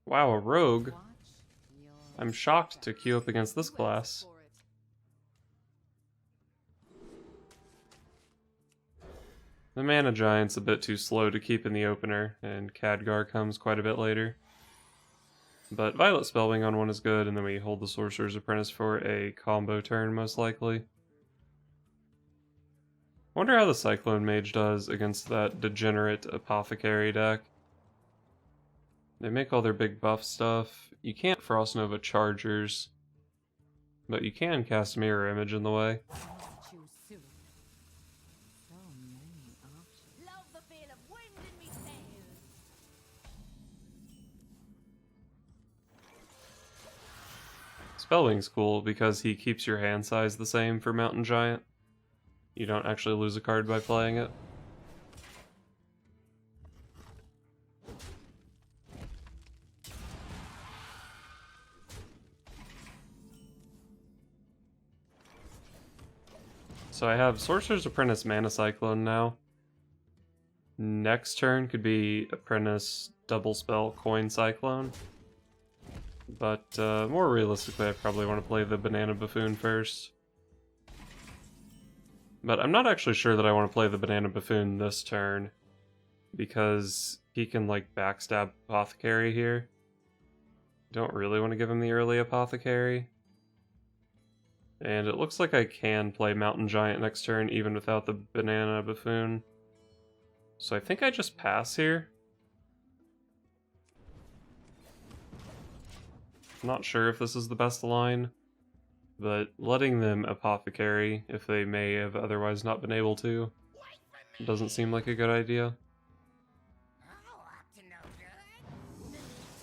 Wow, a rogue. I'm shocked to queue up against this class. The mana giant's a bit too slow to keep in the opener, and Khadgar comes quite a bit later. But Violet Spellwing on one is good, and then we hold the Sorcerer's Apprentice for a combo turn, most likely. I wonder how the Cyclone Mage does against that degenerate Apothecary deck. They make all their big buff stuff. You can't Frost Nova Chargers, but you can cast Mirror Image in the way. Spellwing's cool because he keeps your hand size the same for Mountain Giant. You don't actually lose a card by playing it. So I have Sorcerer's Apprentice Mana Cyclone now. Next turn could be Apprentice Double Spell Coin Cyclone. But more realistically, I probably want to play the Banana Buffoon first. But I'm not actually sure that I want to play the Banana Buffoon this turn, because he can like backstab Apothecary here. Don't really want to give him the early Apothecary. And it looks like I can play Mountain Giant next turn even without the Banana Buffoon. So I think I just pass here. Not sure if this is the best line, but letting them Apothecary, if they may have otherwise not been able to, doesn't seem like a good idea.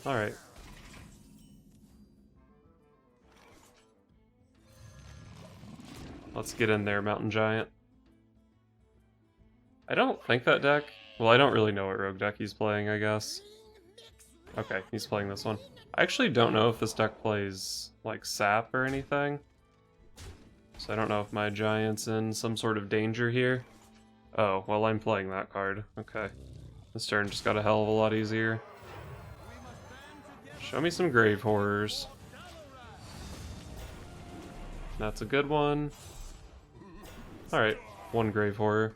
Alright. Let's get in there, Mountain Giant. I don't think that deck... Well, I don't really know what rogue deck he's playing, I guess. Okay, he's playing this one. I actually don't know if this deck plays, like, sap or anything. So I don't know if my Giant's in some sort of danger here. Oh, well, I'm playing that card. Okay. This turn just got a hell of a lot easier. Show me some Grave Horrors. That's a good one. Alright, one Grave Horror.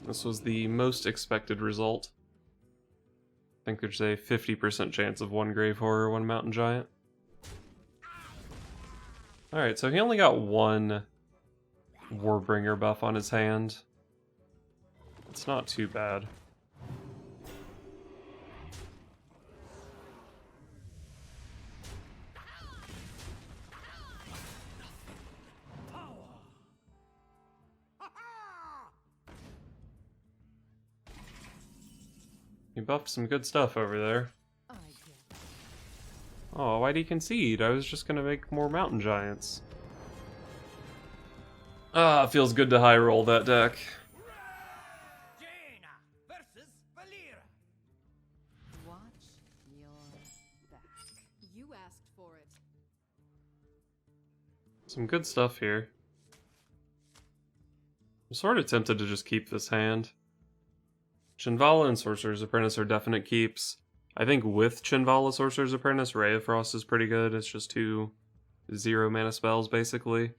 This was the most expected result. I think there's a 50% chance of one Grave Horror, one Mountain Giant. Alright, so he only got one Warbringer buff on his hand. It's not too bad. He buffed some good stuff over there. Oh, why'd he concede? I was just gonna make more Mountain Giants. Ah, it feels good to high roll that deck. Some good stuff here. I'm sort of tempted to just keep this hand. Chinvala and Sorcerer's Apprentice are definite keeps. I think with Chinvala, Sorcerer's Apprentice, Ray of Frost is pretty good. It's just 2 0 mana spells, basically.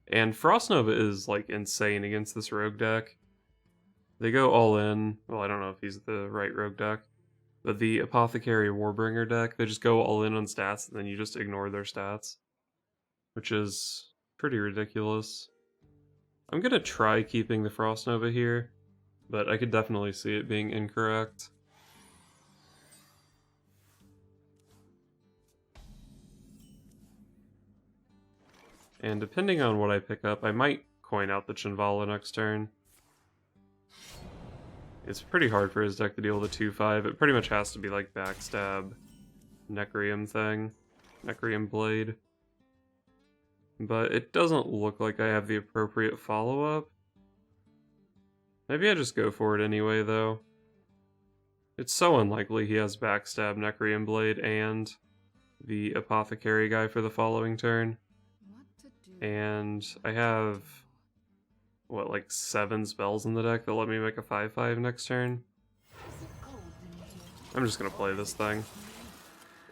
And Frost Nova is, like, insane against this rogue deck. They go all in. Well, I don't know if he's the right rogue deck. But the Apothecary Warbringer deck, they just go all in on stats, and then you just ignore their stats. Which is pretty ridiculous. I'm gonna try keeping the Frost Nova here, but I could definitely see it being incorrect. And depending on what I pick up, I might coin out the Chinvala next turn. It's pretty hard for his deck to deal with a 2-5. It pretty much has to be like backstab Necrium thing. Necrium Blade. But it doesn't look like I have the appropriate follow-up. Maybe I just go for it anyway, though. It's so unlikely he has backstab Necrium Blade and the Apothecary guy for the following turn. And I have, what, like 7 spells in the deck that let me make a 5-5 next turn? I'm just gonna play this thing.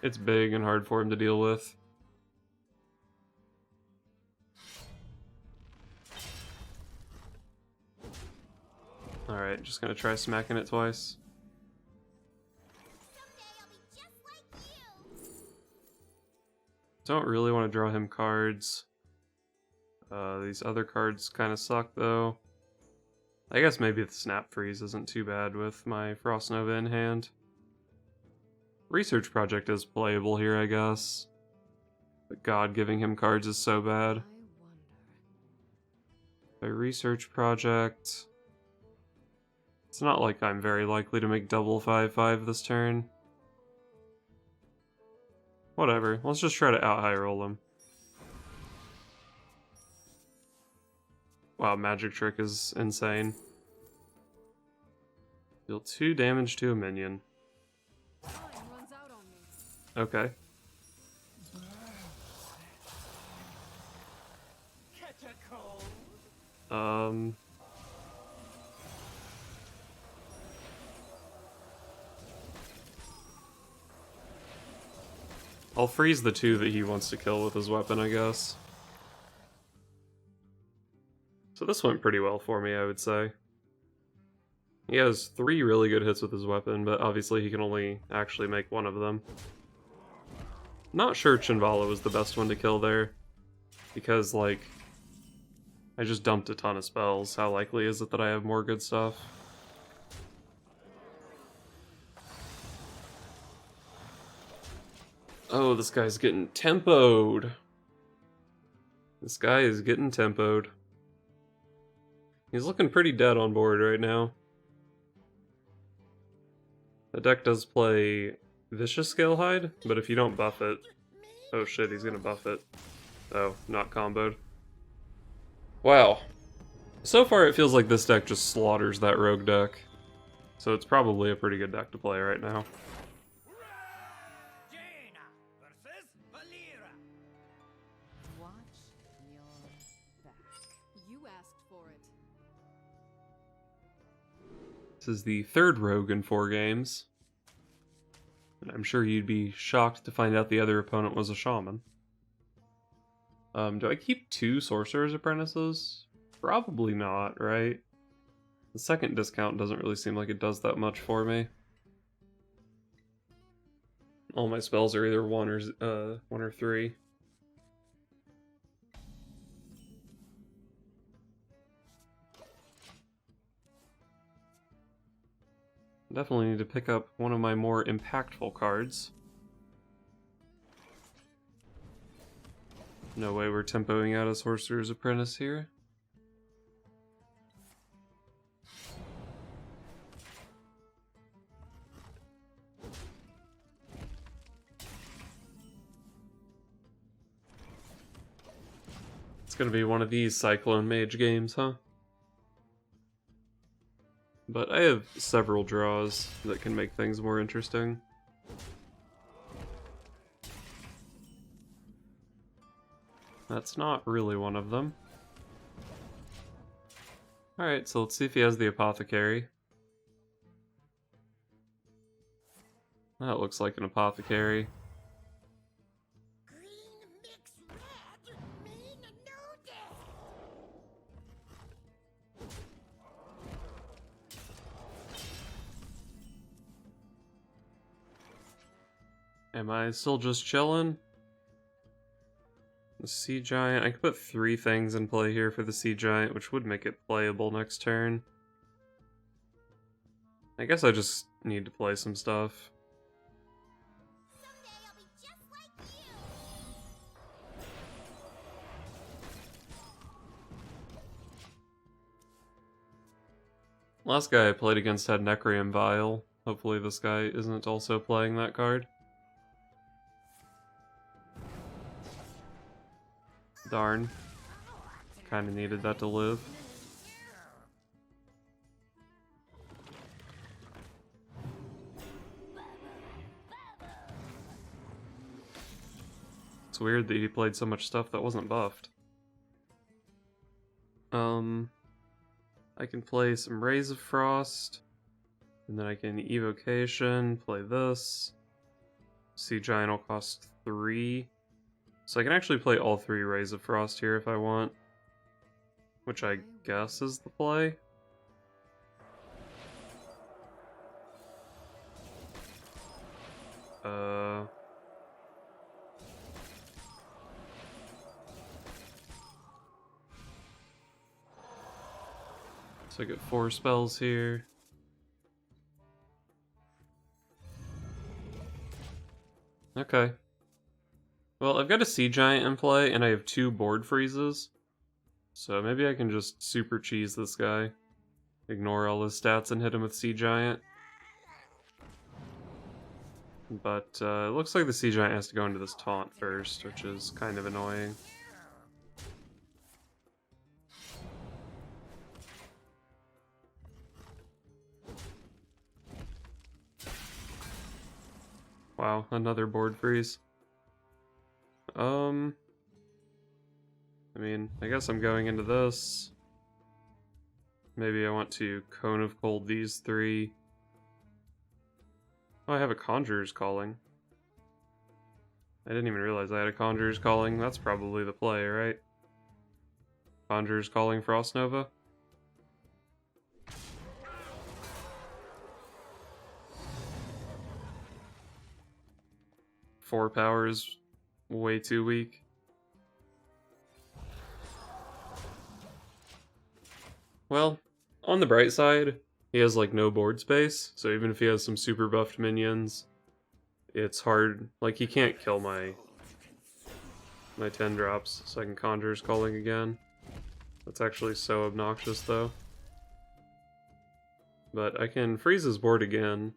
It's big and hard for him to deal with. Alright, just gonna try smacking it twice. Don't really want to draw him cards. These other cards kind of suck though. I guess maybe the Snap Freeze isn't too bad with my Frost Nova in hand. Research Project is playable here, I guess. But God, giving him cards is so bad. By Research Project... It's not like I'm very likely to make double 5/5 this turn. Whatever, let's just try to out-high roll him. Wow, Magic Trick is insane. Deal 2 damage to a minion. Okay. I'll freeze the 2 that he wants to kill with his weapon, I guess. So this went pretty well for me, I would say. He has 3 really good hits with his weapon, but obviously he can only actually make 1 of them. Not sure Chinvala was the best one to kill there, because, like, I just dumped a ton of spells. How likely is it that I have more good stuff? Oh, this guy's getting tempoed. This guy is getting tempoed. He's looking pretty dead on board right now. The deck does play Vicious Scalehide, but if you don't buff it... Oh shit, he's gonna buff it. Oh, not comboed. Wow. So far it feels like this deck just slaughters that rogue deck. So it's probably a pretty good deck to play right now. This is the 3rd rogue in 4 games. And I'm sure you'd be shocked to find out the other opponent was a shaman. Do I keep 2 Sorcerer's Apprentices? Probably not, right? The second discount doesn't really seem like it does that much for me. All my spells are either 1 or 3. Definitely need to pick up one of my more impactful cards. No way we're tempoing out a Sorcerer's Apprentice here. It's gonna be one of these Cyclone Mage games, huh? But I have several draws that can make things more interesting. That's not really one of them. Alright, so let's see if he has the Apothecary. That looks like an Apothecary. Am I still just chilling? The Sea Giant. I could put 3 things in play here for the Sea Giant, which would make it playable next turn. I guess I just need to play some stuff. Last guy I played against had Necrium Vial. Hopefully this guy isn't also playing that card. Darn. Kinda needed that to live. It's weird that he played so much stuff that wasn't buffed. I can play some Rays of Frost. And then I can evocation, play this. Sea Giant will cost 3. So I can actually play all 3 Rays of Frost here if I want. Which I guess is the play. So I get 4 spells here. Okay. Well, I've got a Sea Giant in play, and I have 2 board freezes. So maybe I can just super cheese this guy. Ignore all his stats and hit him with Sea Giant. But it looks like the Sea Giant has to go into this taunt first, which is kind of annoying. Wow, another board freeze. I mean, I guess I'm going into this. Maybe I want to Cone of Cold these 3. Oh, I have a Conjurer's Calling. I didn't even realize I had a Conjurer's Calling. That's probably the play, right? Conjurer's Calling Frost Nova. Four power is way too weak. Well, on the bright side, he has like no board space, so even if he has some super buffed minions, it's hard. Like, he can't kill my 10 drops, so I can Conjurer's Calling again. That's actually so obnoxious though. But I can freeze his board again.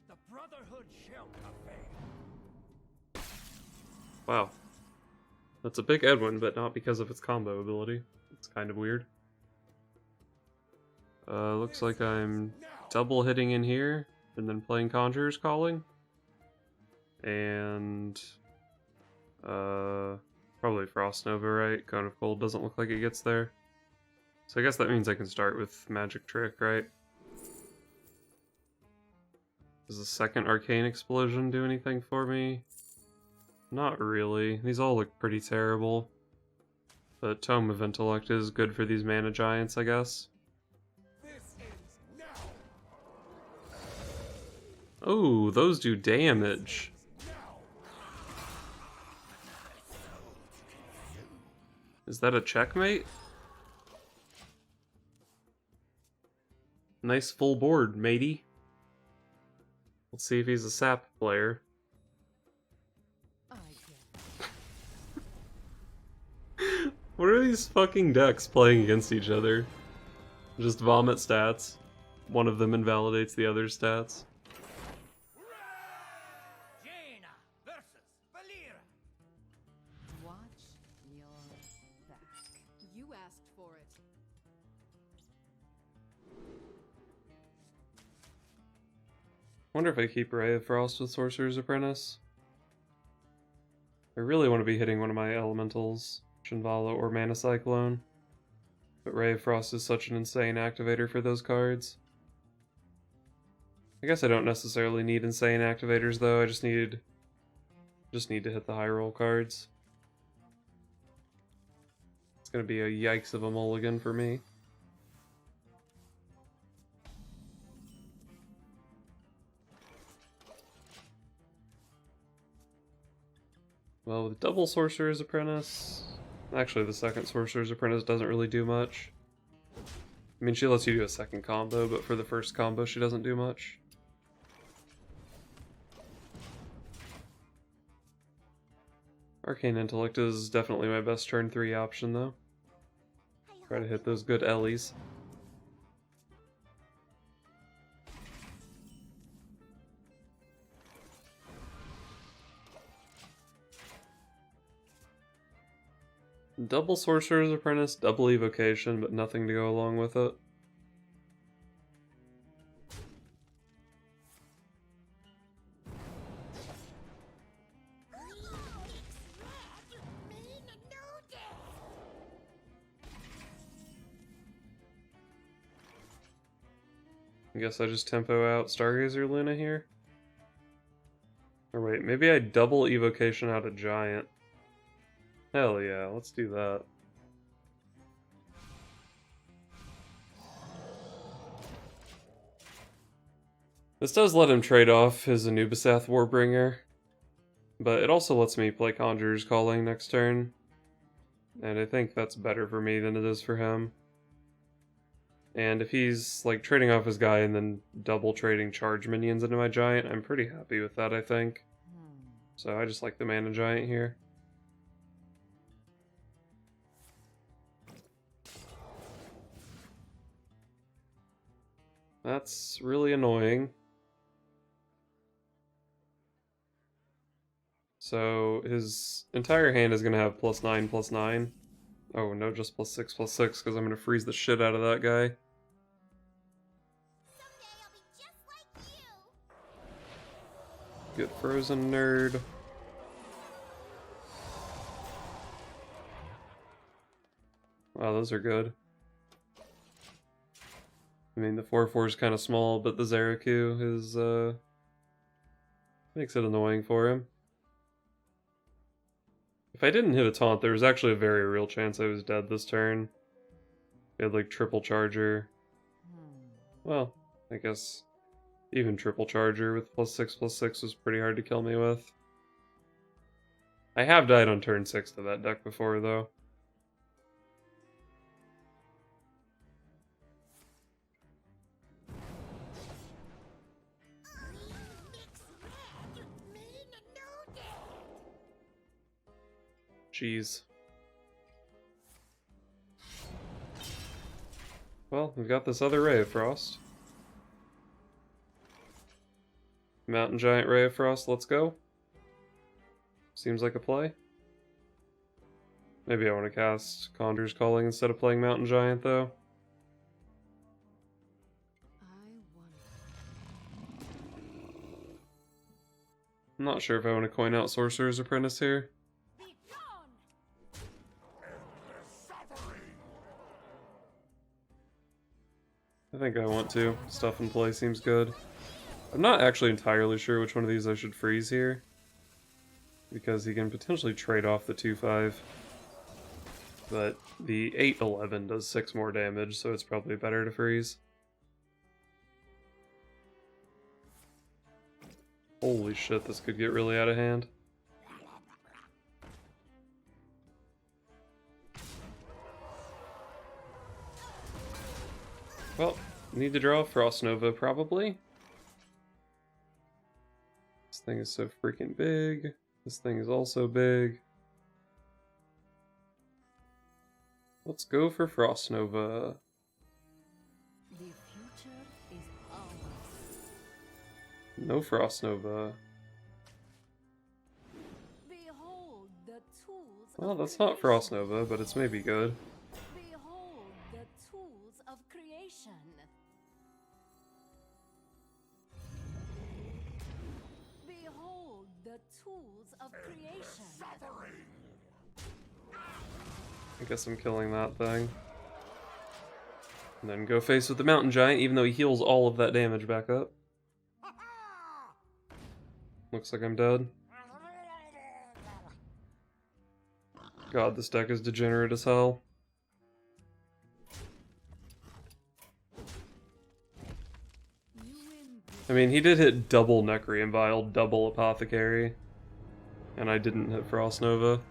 The Brotherhood shall Wow. That's a big Edwin, but not because of its combo ability. It's kind of weird. Looks like I'm double hitting in here, and then playing Conjurer's Calling. And probably Frost Nova, right? Cone of Cold doesn't look like it gets there. So I guess that means I can start with Magic Trick, right? Does the second Arcane Explosion do anything for me? Not really. These all look pretty terrible. But Tome of Intellect is good for these mana giants, I guess. Oh, those do damage. Is that a checkmate? Nice full board, matey. Let's see if he's a sap player. What are these fucking decks playing against each other? Just vomit stats. One of them invalidates the other's stats. Wonder if I keep Ray of Frost with Sorcerer's Apprentice. I really want to be hitting one of my elementals, Shinvala or Mana Cyclone. But Ray of Frost is such an insane activator for those cards. I guess I don't necessarily need insane activators though, I just need to hit the high roll cards. It's gonna be a yikes of a mulligan for me. Well, with double Sorcerer's Apprentice... Actually, the second Sorcerer's Apprentice doesn't really do much. I mean, she lets you do a second combo, but for the first combo she doesn't do much. Arcane Intellect is definitely my best turn 3 option, though. Try to hit those good Ellies. Double Sorcerer's Apprentice, double Evocation, but nothing to go along with it. I guess I just tempo out Stargazer Luna here. Or wait, maybe I double evocation out a giant. Hell yeah, let's do that. This does let him trade off his Anubisath Warbringer, but it also lets me play Conjurer's Calling next turn, and I think that's better for me than it is for him. And if he's like trading off his guy and then double trading charge minions into my giant, I'm pretty happy with that, I think. So I just like the mana giant here. That's really annoying. So his entire hand is going to have +9/+9. Oh no, just +6/+6 because I'm going to freeze the shit out of that guy. Get frozen, nerd. Wow, those are good. I mean, the 4/4 is kind of small, but the Zeraku is, makes it annoying for him. If I didn't hit a taunt, there was actually a very real chance I was dead this turn. He had, like, triple charger. Well, I guess even triple charger with +6/+6 was pretty hard to kill me with. I have died on turn 6 to that deck before, though. Jeez. Well, we've got this other Ray of Frost. Mountain Giant Ray of Frost, let's go. Seems like a play. Maybe I want to cast Conjurer's Calling instead of playing Mountain Giant, though. I'm not sure if I want to coin out Sorcerer's Apprentice here. I think I want to. Stuff in play seems good. I'm not actually entirely sure which one of these I should freeze here, because he can potentially trade off the 2/5. But the 8/11 does 6 more damage, so it's probably better to freeze. Holy shit, this could get really out of hand. Well, need to draw Frost Nova, probably. This thing is so freaking big. This thing is also big. Let's go for Frost Nova. The future is ours. No Frost Nova. Behold the tools Well, of that's not creation. Frost Nova, but it's maybe good. Behold the tools of creation. Behold the tools of creation. I guess I'm killing that thing. And then go face with the Mountain Giant, even though he heals all of that damage back up. Looks like I'm dead. God, this deck is degenerate as hell. I mean, he did hit double Necrium Vial, double Apothecary. And I didn't hit Frost Nova.